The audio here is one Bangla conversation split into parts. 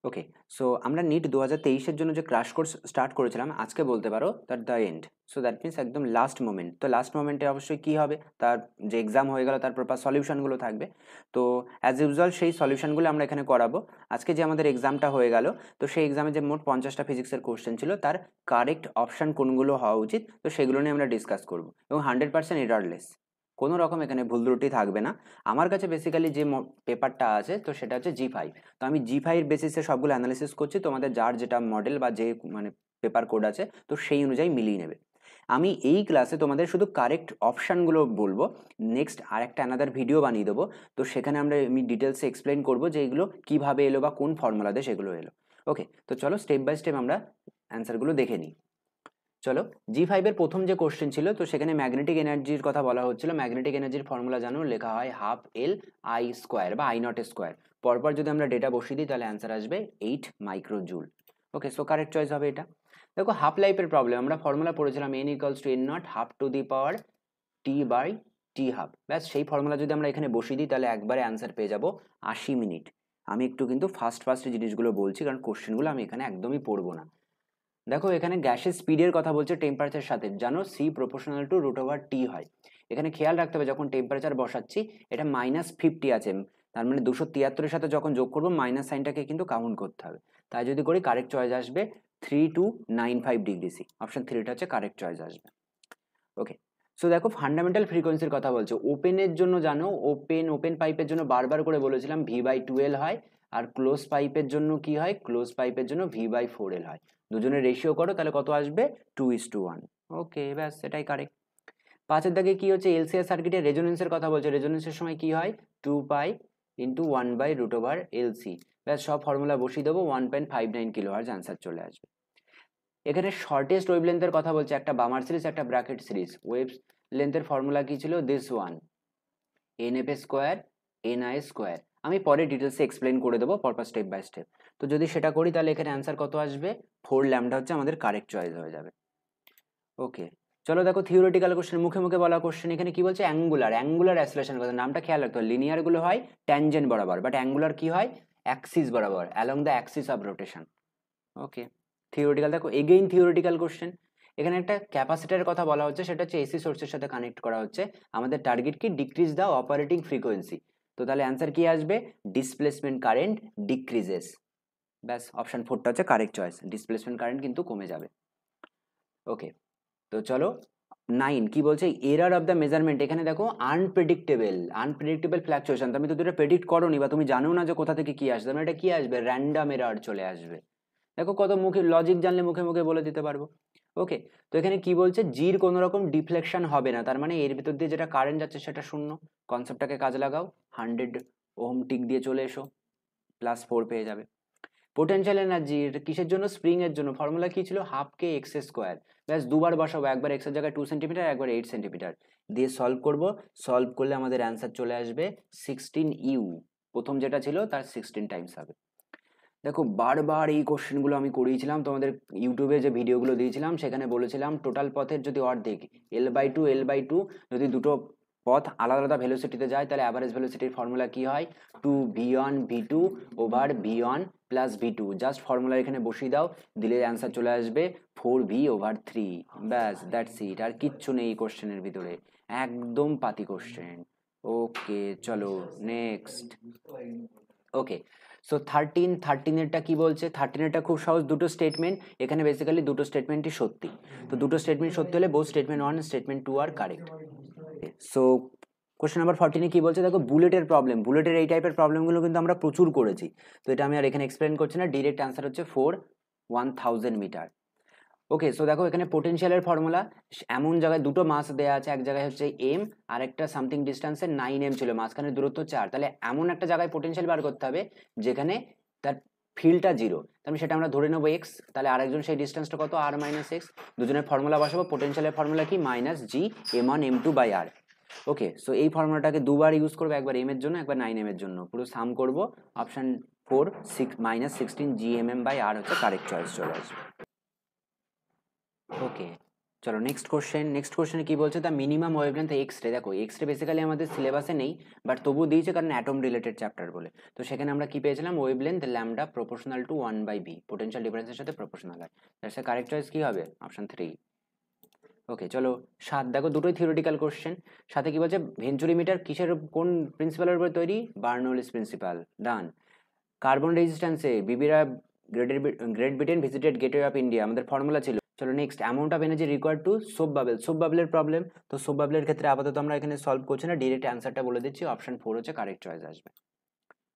ওকে, সো আমরা নিট 2023-এর জন্য যে ক্র্যাশ কোর্স স্টার্ট করেছিলাম আজকে বলতে পারো তার the end. So that means একদম লাস্ট মোমেন্ট। তো লাস্ট মোমেন্টে অবশ্যই কী হবে, তার যে এক্সাম হয়ে গেল তার প্রপার সলিউশনগুলো থাকবে। তো অ্যাজ ইউজুয়াল সেই সলিউশনগুলো আমরা এখানে করাবো। আজকে যে আমাদের এক্সামটা হয়ে গেল, তো সেই এক্সামে যে মোট 50টা ফিজিক্সের কোশ্চেন ছিল তার কারেক্ট অপশান কোনগুলো হওয়া উচিত, তো সেগুলো নিয়ে আমরা ডিসকাস করবো এবং 100% এরারলেস, কোনো রকম এখানে ভুল ত্রুটি থাকবে না। আমার কাছে বেসিক্যালি যে পেপারটা আছে তো সেটা হচ্ছে G5। তো আমি G5 বেসিসে সবগুলো অ্যানালিসিস করছি, তোমাদের যার যেটা মডেল বা যে মানে পেপার কোড আছে তো সেই অনুযায়ী মিলিয়ে নেবে। আমি এই ক্লাসে তোমাদের শুধু কারেক্ট অপশানগুলো বলবো, নেক্সট আর একটা অ্যানাদার ভিডিও বানিয়ে দেবো, তো সেখানে আমি ডিটেলসে এক্সপ্লেন করবো যে এগুলো কীভাবে এলো বা কোন ফর্মুলাতে সেগুলো এলো। ওকে, তো চলো স্টেপ বাই স্টেপ আমরা অ্যান্সারগুলো দেখে নিই। চলো, G5 এর প্রথম যে কোশ্চেন ছিল তো সেখানে ম্যাগনেটিক এনার্জির কথা বলা হচ্ছিল। ম্যাগনেটিক এনার্জির ফর্মুলা জানো, লেখা হয় হাফ এল আই স্কোয়ার বা আই নট স্কোয়ার। পরপর যদি আমরা ডেটা বসিয়ে দিই তাহলে অ্যান্সার আসবে 8 মাইক্রোজুল। ওকে, সো কারেক্ট চয়েস হবে এটা। দেখো হাফ লাইফের প্রবলেম আমরা ফর্মুলা পড়েছিলাম n equals to n not half to the power T by T half. ব্যাস সেই ফর্মুলা যদি আমরা এখানে বসিয়ে দিই তাহলে একবারে অ্যান্সার পেয়ে যাবো 80 মিনিট। আমি একটু কিন্তু ফার্স্ট জিনিসগুলো বলছি কারণ কোশ্চেনগুলো আমি এখানে একদমই পড়বো না। দেখো এখানে গ্যাসের স্পিডের কথা বলছে টেম্পারেচারের সাথে, জানো C proportional to root over T হয়। এখানে খেয়াল রাখতে হবে যখন টেম্পারেচার বসাচ্ছি এটা -50 আছে, তার মানে 273-এর সাথে যখন যোগ করবো মাইনাস সাইনটাকে কিন্তু কাউন্ট করতে হবে। তাই যদি করি কারেক্ট চয়েস আসবে 3295 ডিগ্রি সি, অপশন 3টা হচ্ছে কারেক্ট চয়েস আসবে। ওকে, সো দেখো ফান্ডামেন্টাল ফ্রিকোয়েন্সির কথা বলছে। ওপেনের জন্য জানো ওপেন পাইপের জন্য বারবার করে বলেছিলাম V/2L হয়, আর ক্লোজ পাইপের জন্য কি হয়, ক্লোজ পাইপের জন্য V/4L হয়। দুজনের রেশিও করো তাহলে কত আসবে, 2:1। ওকে, ব্যাস এটাই কারেক্ট। পাঁচের দাগে কি হচ্ছে, এলসিআর সার্কিটের রেজোনেন্সের কথা বলছে। রেজোনেন্সের সময় কি হয়, 2π × 1/√LC। ব্যাস সব ফর্মুলা বসিয়ে দেবো, 1.59 কিলোহার্জ আনসার চলে আসবে। এখানে শর্টেস্ট ওয়েভ লেন্থের কথা বলছে, একটা বামার সিরিজ একটা ব্র্যাকেট সিরিজ। ওয়েভ লেন্থের ফর্মুলা কি ছিল, দিস ওয়ান, NF² NI²। আমি পরে ডিটেলসে এক্সপ্লেন করে দেবো পরপর স্টেপ বাই স্টেপ। তো যদি সেটা করি তাহলে এখানে অ্যান্সার কত আসবে, 4 ল্যামডা হচ্ছে আমাদের কারেক্ট চয়েস হয়ে যাবে। ওকে, চলো দেখো থিওরিটিক্যাল কোশ্চেন, মুখে মুখে বলা কোশ্চেন। এখানে কি বলছে, অ্যাঙ্গুলার অ্যাসিলেশন কথা, নামটা খেয়াল রাখতে হবে। লিনিয়ার গুলো হয় ট্যানজেন্ট বরাবর, বাট অ্যাঙ্গুলার কি হয়, অ্যাক্সিস বরাবর, along the Axis of rotation. Okay, theoretical দেখো এগেইন থিওরিটিক্যাল কোশ্চেন। এখানে একটা ক্যাপাসিটারের কথা বলা হচ্ছে, সেটা হচ্ছে এসি সোর্সের সাথে কানেক্ট করা হচ্ছে। আমাদের টার্গেট কি, ডিক্রিজ দ্য অপারেটিং ফ্রিকোয়েন্সি। তো তাহলে অ্যান্সার কি আসবে, ডিসপ্লেসমেন্ট কারেন্ট ডিক্রিজেস। ব্যাস অপশন 4টা হচ্ছে কারেক্ট চয়েস, ডিসপ্লেসমেন্ট কারেন্ট কিন্তু কমে যাবে। ওকে, তো চলো 9 কি বলছে, এরার অফ দ্য মেজারমেন্ট। এখানে দেখো আনপ্রেডিক্টেবল ফ্ল্যাকচুয়েশন। তুমি তো এটা প্রেডিক্ট করোনি বা তুমি জানো না যে কোথা থেকে কি আসবে, মানে এটা কি আসবে, র্যান্ডম এরার চলে আসবে। দেখো কত মুখে লজিক জানলে মুখে মুখে বলে দিতে পারবো। ওকে, তো এখানে কি বলছে, জির কোনো রকম ডিফ্লেকশন হবে না, তার মানে এর ভিতর দিয়ে যেটা কারেন্ট যাচ্ছে সেটা শূন্য। কনসেপ্টটাকে কাজে লাগাও, 100 ওহম টিক দিয়ে চলে এসো, +4 পেয়ে যাবে। পোটেনশিয়াল এনার্জি কিসের জন্য, স্প্রিং এর জন্য। ফর্মুলা কি ছিল, হাফ কে এক্স স্কোয়ার। ব্যাস দুবার বসাবো, একবার এক্স এর জায়গায় 2 সেন্টিমিটার, একবার 8 সেন্টিমিটার দিয়ে সলভ করব। সলভ করলে আমাদের অ্যান্সার চলে আসবে 16U। প্রথম যেটা ছিল তার 16 টাইমস হবে। দেখো বারবার এই কোশ্চেনগুলো আমি করিয়েছিলাম তোমাদের, ইউটিউবে যে ভিডিওগুলো দিয়েছিলাম সেখানে বলেছিলাম টোটাল পথের যদি অর্ধেক L/2 যদি দুটো পথ আলাদা আলাদা ভেলোসিটিতে যায় তাহলে অ্যাভারেজ ভেলোসিটির ফর্মুলা কি হয়, 2v1v2/v1 + v2। জাস্ট ফর্মুলা এখানে বসিয়ে দাও, দিলে অ্যান্সার চলে আসবে 4v/3। ব্যাস দ্যাটস ইট, আর কিচ্ছু নেই এই কোশ্চেনের ভিতরে, একদম পাতি কোশ্চেন। ওকে চলো নেক্সট। ওকে, সো 13এরটা কি বলছে, 13এরটা খুব সহজ, দুটো স্টেটমেন্ট। এখানে বেসিক্যালি দুটো স্টেটমেন্টই সত্যি। তো দুটো স্টেটমেন্ট সত্যি হলে বোথ স্টেটমেন্ট 1 স্টেটমেন্ট 2 আর কারেক্ট। সো কোশ্চেন নাম্বার 14-এ কি বলছে, দেখো বুলেটের প্রবলেম। বুলেটের এই টাইপের প্রবলেমগুলো কিন্তু আমরা প্রচুর করেছি, তো এটা আমি আর এখানে এক্সপ্লেন করছি না। ডিরেক্ট অ্যান্সার হচ্ছে 4 1000 মিটার। ওকে, সো দেখো এখানে পোটেনশিয়ালের ফর্মুলা, এমন জায়গায় দুটো মাস দেওয়া আছে, এক জায়গায় হচ্ছে এম আর একটা সামথিং ডিস্টেন্সে 9m ছিল, মাঝখানে দূরত্ব 4। তাহলে এমন একটা জায়গায় পোটেনশিয়াল বার করতে হবে যেখানে তার ফিল্ডটা 0, তাহলে সেটা আমরা ধরে নেবো এক্স। তাহলে আরেকজন সেই ডিস্টেন্সটা কত, r-x। দুজনের ফর্মুলা বসাবো, পোটেনশিয়ালের ফর্মুলা কি, -G m1m2/r। ওকে, সো এই ফর্মুলাটাকে দুবার ইউজ করবো, একবার এম এর জন্য একবার 9m এর জন্য, পুরো সাম করবো। অপশন 4 -16 Gmm/r হচ্ছে কারেক্ট চয়েস চলে আসবে। ওকে, চলো নেক্সট কোশ্চেনে কি বলছে, the minimum wavelength X ray. দেখো এক্স রে বেসিক্যালি আমাদের সিলেবাসে নেই, বাট তবু দিয়েছে কারণ অ্যাটম রিলেটেড চ্যাপ্টার বলে। তো সেখানে আমরা কি পেয়েছিলাম, wavelength lambda proportional to 1/b, potential ডিফারেন্সের সাথে প্রপোর্শনাল হয়। দ্যাটস এ কারেক্ট চয়েস কি হবে, অপশন 3। ওকে চলো 7, দেখো দুটোই থিওরিটিক্যাল কোশ্চেন। সাথে কি বলছে, ভেঞ্চুরিমিটার কিসের কোন প্রিন্সিপালের উপর তৈরি, বার্নৌলিস প্রিন্সিপাল। ডান। কার্বন রেজিস্ট্যান্সে বিবিরা great Britain visited gateway of India আমাদের ফর্মুলা ছিল। চলো next, amount of energy required to soap bubble. Soap বাবেলের প্রবলেম, তো সোপ বাবেলের ক্ষেত্রে আপাতত আমরা এখানে সলভ করছি না, ডিরেক্ট অ্যান্সারটা বলে দিচ্ছি, অপশন 4 হচ্ছে কারেক্ট চয়েস আসবে।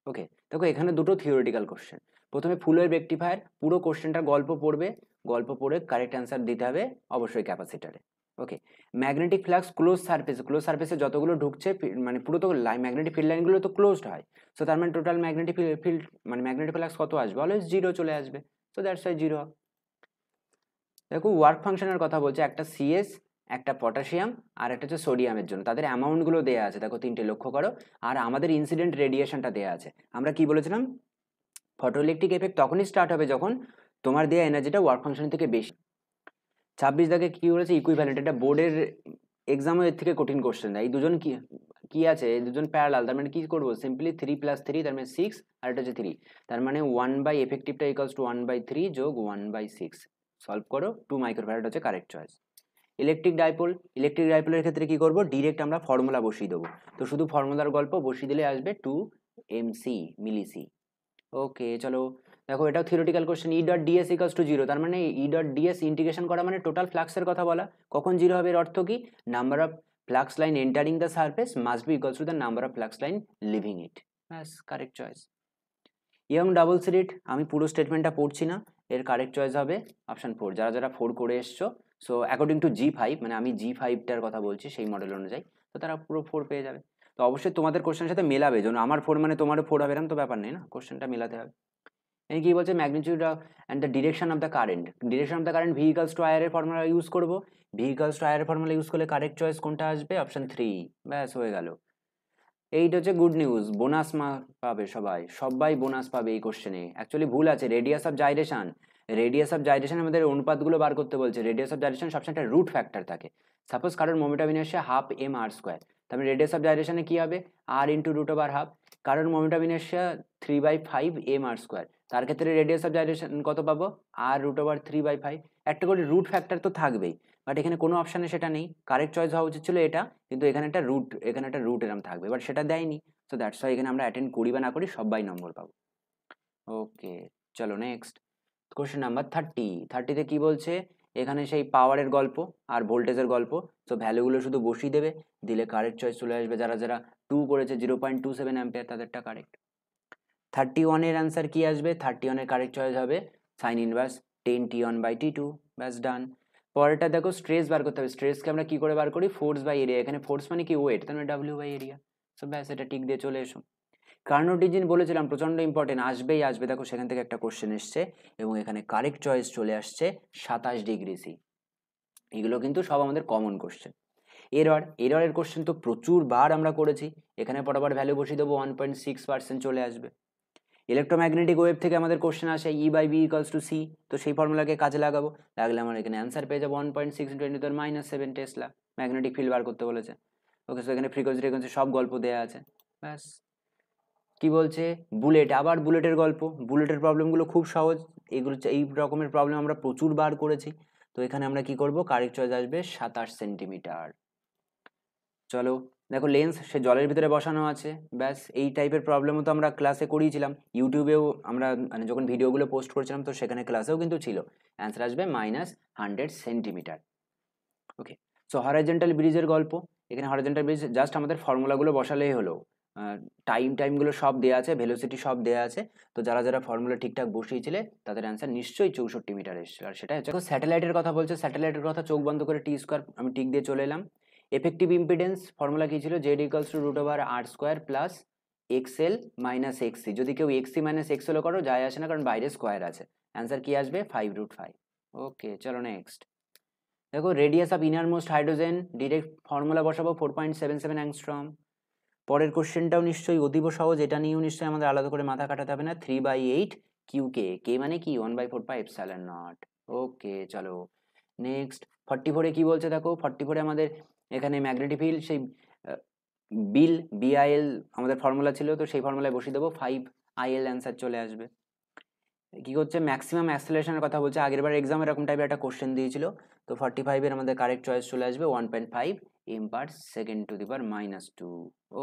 ওকে দেখো এখানে দুটো থিওরিটিক্যাল কোশ্চেন। প্রথমে ফুলের রেকটিফায়ার, পুরো কোশ্চেনটা গল্প পড়বে, গল্প পড়ে কারেক্ট অ্যান্সার দিতে হবে অবশ্যই ক্যাপাসিটারে। ওকে, ম্যাগনেটিক ফ্লাক্স ক্লোজ সারফেসে যতগুলো ঢুকছে, মানে পুরো তো ম্যাগনেটিক ফিল্ড লাইনগুলো তো ক্লোজড হয়। সো তার মানে টোটাল ম্যাগনেটিক ফিল্ড মানে ম্যাগনেটিক ফ্লাক্স কত আসবে, অলওয়েজ 0 চলে আসবে। So that's why 0। দেখো ওয়ার্ক ফাংশনের কথা বলছে, একটা সিএস, একটা পটাশিয়াম, আর একটা হচ্ছে সোডিয়ামের জন্য তাদের অ্যামাউন্টগুলো দেওয়া আছে, দেখো তিনটে লক্ষ্য করো। আর আমাদের ইনসিডেন্ট রেডিয়েশনটা দেওয়া আছে। আমরা কি বলেছিলাম, ফটোইলেকট্রিক এফেক্ট তখনই স্টার্ট হবে যখন তোমার দেওয়া এনার্জিটা ওয়ার্ক ফাংশন থেকে বেশি। 26 দাগে কি বলেছে, ইকুইভ্যালেন্ট। এটা বোর্ডের এক্সামও এর থেকে কঠিন কোশ্চেন দেয়। এই দুজন কি কি আছে, এই দুজন প্যারালাল, তার মানে কি করবো, সিম্পলি 3 + 3 তার মানে 6, আর এটা হচ্ছে 3, তার মানে 1 এফেক্টিভটা ইকুয়ালস টু 1/3 যোগ 1/6। সলভ করো, 2 মাইক্রোফ্যারাড হচ্ছে কারেক্ট চয়েস। ইলেকট্রিক ডাইপোলের ক্ষেত্রে কি করব, ডিরেক্ট আমরা ফর্মুলা বসিয়ে দেবো। তো শুধু ফর্মুলার গল্প বসিয়ে দিলে আসবে 2 mc মিলিসি। ওকে চলো দেখো এটাও theoretical question, E.ds equals to 0, তার মানে E.ds ইন্টিগ্রেশন করা মানে টোটাল ফ্লাক্সের কথা বলা। কখন 0 হবে, এর অর্থ কি, number of flux line entering the surface must be equals to the number of flux line leaving it. ব্যাস correct choice. Young double slit, আমি পুরো স্টেটমেন্টটা পড়ছি না, এর কারেক্ট চয়েস হবে অপশন 4। যারা যারা 4 করে এসছো, সো অ্যাকর্ডিং টু G5, মানে আমি G5টার কথা বলছি সেই মডেল অনুযায়ী, তো তারা পুরো 4 পেয়ে যাবে। তো অবশ্যই তোমাদের কোশ্চেনের সাথে মেলাবে, যেন আমার 4 মানে তোমারও 4 হবে, এরকম তো ব্যাপার নেই না, কোশ্চেনটা মেলাতে হবে। এই কি বলছে, magnitude and the direction of the current ভেহিকলস টু আয়ার এর ফর্মুলা ইউজ করবো। ভেহিকলস টু আয়ার এর ফর্মুলা ইউজ করলে কারেক্ট চয়েস কোনটা আসবে, অপশন 3। ব্যাস হয়ে গেল। এইটা হচ্ছে গুড নিউজ, বোনাস পাবে সবাই, সবাই বোনাস পাবে এই কোশ্চেনে। অ্যাকচুয়ালি ভুল আছে, রেডিয়াস অফ জাইরেশন আমাদের অনুপাতগুলো বার করতে বলছে। রেডিয়াস অফ জাইরেশন সবসময় একটা রুট ফ্যাক্টর থাকে। সাপোজ কারোর মোমেন্টাম অফ ইনার্শিয়া 1/2 mr², তাহলে রেডিয়াস অফ জাইরেশনে কি হবে, r ইন্টু √/2। কারোর মোমেন্টাম অফ ইনার্শিয়া 3/5 mr², তার ক্ষেত্রে রেডিয়াস অফ জাইরেশন কত পাবো, r √3/5। একটা করে রুট ফ্যাক্টর তো থাকবেই, বাট এখানে কোনো অপশানে সেটা নেই। কারেক্ট চয়েস হওয়া উচিত ছিল এটা, কিন্তু এখানে একটা রুট এরম থাকবে, বাট সেটা দেয়নি। সো দ্যাটস ওয়াই এখানে আমরা অ্যাটেন্ড করি বা না করি সবাই নম্বর পাবো। ওকে চলো নেক্সট কোশ্চেন নাম্বার 30তে কি বলছে, এখানে সেই পাওয়ারের গল্প আর ভোল্টেজের গল্প। তো ভ্যালুগুলো শুধু বসিয়ে দেবে, দিলে কারেক্ট চয়েস চলে আসবে। যারা যারা 2 করেছে 0.27 অ্যাম্পিয়ার তাদেরটা কারেক্ট। 31 এর অ্যান্সার কি আসবে, 31 এর কারেক্ট চয়েস হবে সাইন ইনভার্স 10T1/T2। ব্যাস ডান। পরেরটা দেখো, স্ট্রেস বার করতে হবে। স্ট্রেসকে আমরা কি করে বার করি, ফোর্স বাই এরিয়া। এখানে ফোর্স মানে কি, ওয়েট, তার মানে W/এরিয়া। সো ব্যাস এটা টিক দিয়ে চলে এসো। কার্নোট রিজিয়ন বলেছিলাম প্রচন্ড ইম্পর্টেন্ট, আসবেই আসবে। দেখো সেখান থেকে একটা কোশ্চেন এসছে এবং এখানে কারেক্ট চয়েস চলে আসছে 27°C। এগুলো কিন্তু সব আমাদের কমন কোশ্চেন। এররের কোশ্চেন তো প্রচুর বার আমরা করেছি, এখানে পরবার ভ্যালু বসিয়ে দেবো, 1.6% চলে আসবে। ইলেকট্রোম্যাগনেটিক ওয়েভ থেকে আমাদের কোশ্চেন আসে E/B = C, তো সেই ফর্মুলাকে কাজে লাগাবো, লাগলে আমরা এখানে অ্যান্সার পেয়ে যাবো 1.6 × 10⁻⁷ টেসলা। ম্যাগনেটিক ফিল্ড বার করতে বলেছে। ওকে, সো এখানে ফ্রিকোয়েন্সি সব গল্প দেওয়া আছে। ব্যাস কি বলছে, বুলেট, আবার বুলেটের গল্প। বুলেটের প্রবলেমগুলো খুব সহজ, এই রকমের প্রবলেম আমরা প্রচুর বার করেছি। তো এখানে আমরা কি করব, কারেক্ট চয়েস আসবে 27 সেন্টিমিটার। চলো দেখো লেন্স সে জলের ভিতরে বসানো আছে। ব্যাস এই টাইপের প্রবলেমও তো আমরা ক্লাসে করিয়েছিলাম, ইউটিউবেও আমরা মানে যখন ভিডিওগুলো পোস্ট করছিলাম তো সেখানে ক্লাসেও কিন্তু ছিল। অ্যান্সার আসবে -100 সেন্টিমিটার। ওকে, সো হরাইজন্টাল ব্রিজের গল্প। এখানে হরাইজন্টাল ব্রিজ জাস্ট আমাদের ফর্মুলাগুলো বসালেই হলো। টাইমগুলো সব দেওয়া আছে, ভেলোসিটি সব দেওয়া আছে। তো যারা যারা ফর্মুলা ঠিকঠাক বসিয়েছিলে তাদের অ্যান্সার নিশ্চয়ই 64 মিটার এসেছিল। আর সেটা হচ্ছে স্যাটেলাইটের কথা বলছে, স্যাটেলাইটের কথা চোখ বন্ধ করে T² আমি টিক দিয়ে চলে এলাম। এফেক্টিভ ইম্পিডেন্স ফর্মুলা কি ছিল, Z = √r² + XL - XC। যদি কেউ XC - XL করো যায় আসে না, কারণ বাইরে স্কোয়ার আছে। অ্যান্সার কি আসবে, 5√5। ওকে চলো নেক্সট দেখো, radius of innermost hydrogen, direct formula বসাবো 4.77 অ্যাংস্ট্রম। পরের কোশ্চেনটাও নিশ্চয়ই অতীব সহজ, এটা নিয়েও নিশ্চয়ই আমাদের আলাদা করে মাথা কাটাতে হবে না। 3/8 QK, কে মানে কি, 1/4πε0। ওকে চলো নেক্সট 44-এ কি বলছে দেখো, 44-এ আমাদের এখানে ম্যাগনেটিক ফিল্ড সেই বিল বিআইএল আমাদের ফর্মুলা ছিল, তো সেই ফর্মুলায় বসিয়ে দেবো, 5IL অ্যান্সার চলে আসবে। কি করছে, ম্যাক্সিমাম অ্যাক্সেলারেশনের কথা বলছে, আগের বার এক্সাম এরকম টাইপের একটা কোশ্চেন দিয়েছিল। তো 45-এর আমাদের কারেক্ট চয়েস চলে আসবে 1.5 m/s²-2।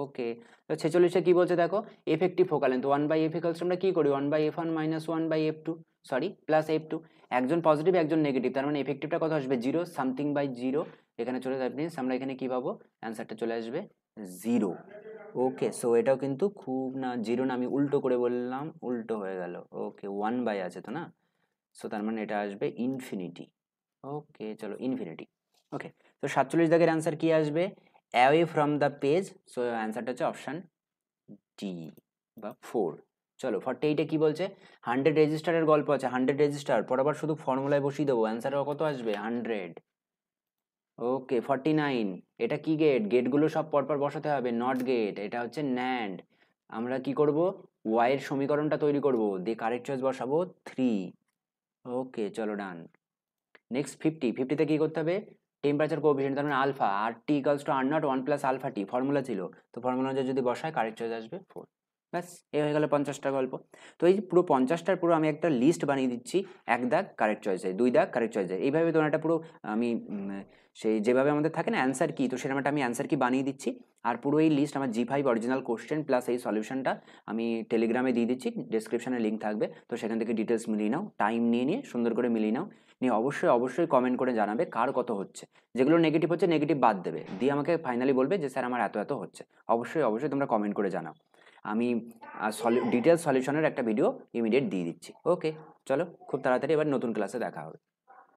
ওকে। তো 46-এ কি বলছে দেখো, effective focal length 1/f equals আমরা কি করি 1/f1 - 1/f2, sorry plus f2, একজন পজিটিভ একজন নেগেটিভ, তার মানে এফেক্টিভটা কত আসবে 0 সামথিং বাই 0, এখানে চলে যাবে, মিনস আমরা এখানে কি পাবো, অ্যান্সারটা চলে আসবে 0। ওকে, সো এটাও কিন্তু খুব না, 0 না, আমি উল্টো করে বললাম, উল্টো হয়ে গেল। ওকে, 1/, আছে তো না, সো তার মানে এটা আসবে ইনফিনিটি। ওকে চলো ইনফিনিটি। ওকে, তো 47 দাগের অ্যান্সার কি আসবে, away from the page, so অ্যান্সারটা হচ্ছে অপশান ডি বা 4। চলো 48-এ কি বলছে, 100 রেজিস্টারের গল্প আছে, 100 রেজিস্টার পরবার শুধু ফর্মুলায় বসিয়ে দেবো, অ্যান্সার কত আসবে 100। ওকে 49, এটা কি গেট, গেটগুলো সব পরপর বসাতে হবে, নট গেট, এটা হচ্ছে ন্যান্ড। আমরা কি করব, ওয়াই এর সমীকরণটা তৈরি করব, দিয়ে কারেক্ট চয়েস বসাবো 3। ওকে চলো ডান। নেক্সট 50-তে কি করতে হবে, টেম্পারেচার কোএফিসিয়েন্ট, তার মানে আলফা, আর T equals to R not 1 plus alpha T, formula ছিল, তো ফর্মুলা অনুযায়ী যদি বসায় কারেক্ট চয়েস আসবে 4। ব্যাস, এ হয়ে গেল 50টা গল্প। তো এই পুরো 50টার পুরো আমি একটা লিস্ট বানিয়ে দিচ্ছি, 1 দাগ কারেক্ট চয়েসে, 2 দাগ কারেক্ট চয়েসে, এইভাবে তোমার একটা পুরো আমি সেই যেভাবে আমাদের থাকে না অ্যান্সার কি, তো সেরকম একটা আমি অ্যান্সার কি বানিয়ে দিচ্ছি। আর পুরো এই লিস্ট আমার G5 অরিজিনাল কোশ্চেন প্লাস এই সলিউশনটা আমি টেলিগ্রামে দিয়ে দিচ্ছি, ডেসক্রিপশনে লিঙ্ক থাকবে, তো সেখান থেকে ডিটেলস মিলিয়ে নাও, টাইম নিয়ে নিয়ে সুন্দর করে মিলিয়ে নাও, নিয়ে অবশ্যই অবশ্যই কমেন্ট করে জানাবে কার কত হচ্ছে, যেগুলো নেগেটিভ হচ্ছে নেগেটিভ বাদ দেবে, দিয়ে আমাকে ফাইনালি বলবে যে স্যার আমার এত এত হচ্ছে। অবশ্যই অবশ্যই তোমরা কমেন্ট করে জানাও, আমি ডিটেলস সলিউশনের একটা ভিডিও ইমিডিয়েট দিয়ে দিচ্ছি। ওকে চলো, খুব তাড়াতাড়ি এবার নতুন ক্লাসে দেখা হবে।